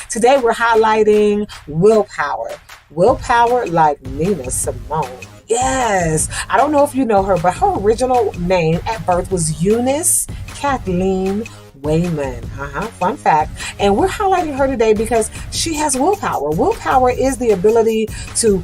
Today we're highlighting Willpower. Willpower like Nina Simone. Yes, I don't know if you know her, but her original name at birth was Eunice Kathleen Wayman. Fun fact. And we're highlighting her today because she has willpower. Willpower is the ability to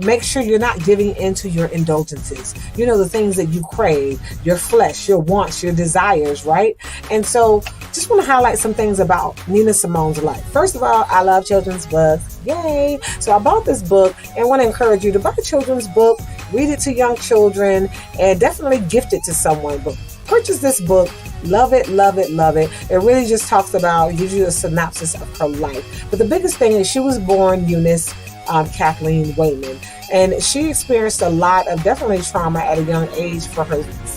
make sure you're not giving into your indulgences. You know, the things that you crave, your flesh, your wants, your desires, right? And so just want to highlight some things about Nina Simone's life. First of all, I love children's books. Yay! So I bought this book and want to encourage you to buy a children's book, read it to young children, and definitely gift it to someone. But purchase this book. Love it, love it, love it. It really just talks about, gives you a synopsis of her life. But the biggest thing is she was born Eunice Kathleen Wayman. And she experienced a lot of definitely trauma at a young age for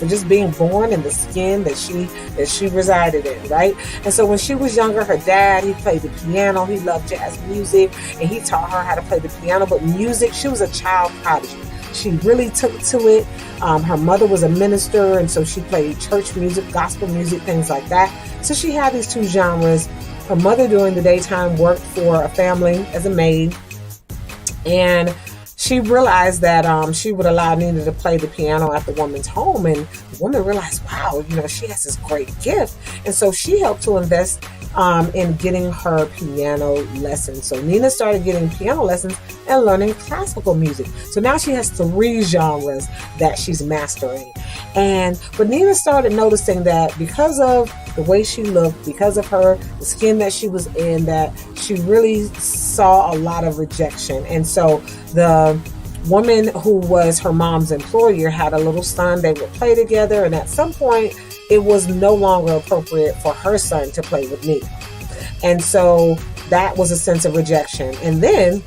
just being born in the skin that she resided in, right? And so when she was younger, her dad, he played the piano. He loved jazz music, and he taught her how to play the piano. But music, she was a child prodigy. She really took to it. Her mother was a minister, and so she played church music, gospel music, things like that. So she had these two genres. Her mother during the daytime worked for a family as a maid, and she realized that she would allow Nina to play the piano at the woman's home, and the woman realized, wow, she has this great gift. And so she helped to invest in getting her piano lessons. So Nina started getting piano lessons and learning classical music. So now she has 3 genres that she's mastering. But Nina started noticing that because of the way she looked, because of the skin that she was in, that she really saw a lot of rejection. And so the woman who was her mom's employer had a little son. They would play together, and at some point it was no longer appropriate for her son to play with Nina. And so that was a sense of rejection. And then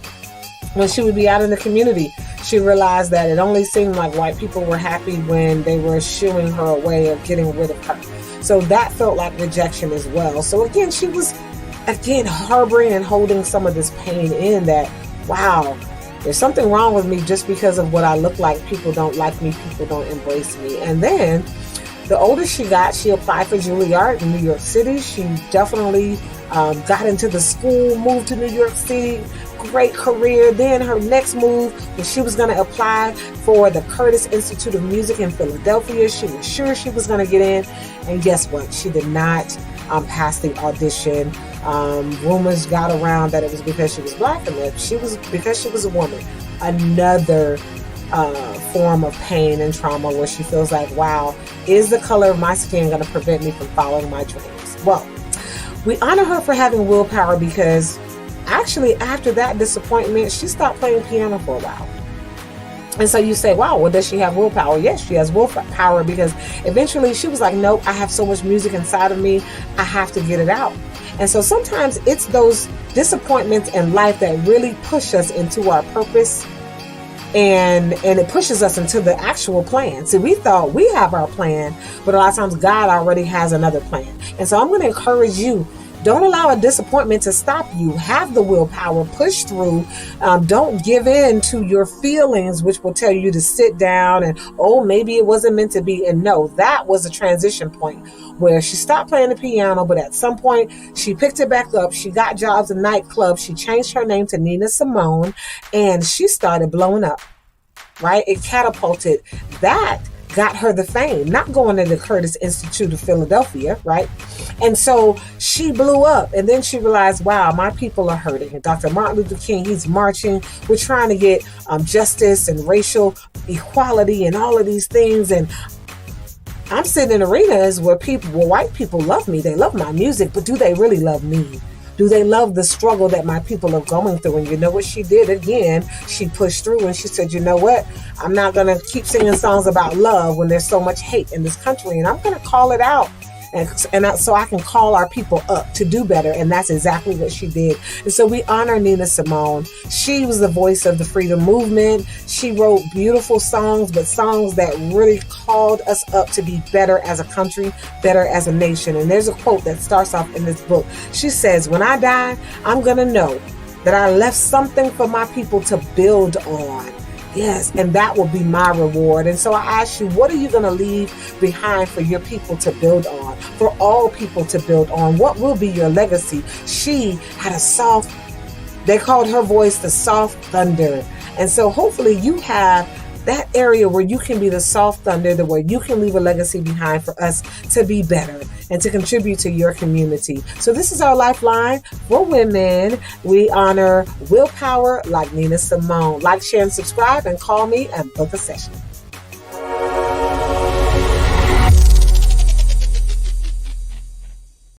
when she would be out in the community, she realized that it only seemed like white people were happy when they were shooing her away or getting rid of her. So that felt like rejection as well. So again, she was harboring and holding some of this pain in that, wow, there's something wrong with me just because of what I look like. People don't like me. People don't embrace me. And then the older she got, she applied for Juilliard in New York City. She definitely got into the school, moved to New York City, great career. Then her next move was she was going to apply for the Curtis Institute of Music in Philadelphia. She was sure she was going to get in. And guess what? She did not pass the audition. Rumors got around that it was because she was black, and that because she was a woman. Another form of pain and trauma where she feels like, wow, is the color of my skin going to prevent me from following my dreams? Well, we honor her for having willpower because actually after that disappointment, she stopped playing piano for a while. And so you say, wow, well, does she have willpower? Yes, she has willpower because eventually she was like, nope, I have so much music inside of me, I have to get it out. And so sometimes it's those disappointments in life that really push us into our purpose, and it pushes us into the actual plan. See, we thought we have our plan, but a lot of times God already has another plan. And so I'm going to encourage you, don't allow a disappointment to stop you. Have the willpower, push through. Don't give in to your feelings, which will tell you to sit down and, oh, maybe it wasn't meant to be. And no, that was a transition point where she stopped playing the piano, but at some point she picked it back up. She got jobs in nightclubs. She changed her name to Nina Simone, and she started blowing up, right? It catapulted. That got her the fame, not going to the Curtis Institute of Philadelphia, right? And so she blew up, and then she realized, wow, my people are hurting. And Dr. Martin Luther King, he's marching. We're trying to get justice and racial equality and all of these things. And I'm sitting in arenas where white people love me. They love my music, but do they really love me? Do they love the struggle that my people are going through? And you know what she did? Again, she pushed through and she said, you know what? I'm not going to keep singing songs about love when there's so much hate in this country. And I'm going to call it out. So I can call our people up to do better. And that's exactly what she did. And so we honor Nina Simone. She was the voice of the freedom movement. She wrote beautiful songs, but songs that really called us up to be better as a country, better as a nation. And there's a quote that starts off in this book. She says, when I die, I'm going to know that I left something for my people to build on. Yes, and that will be my reward. And so I ask you, what are you going to leave behind for your people to build on, for all people to build on? What will be your legacy? She had a soft, they called her voice the soft thunder. And so hopefully you have that area where you can be the soft thunder, the way you can leave a legacy behind for us to be better and to contribute to your community. So this is our lifeline for women. We honor willpower like Nina Simone. Like, share, and subscribe, and call me and book a session.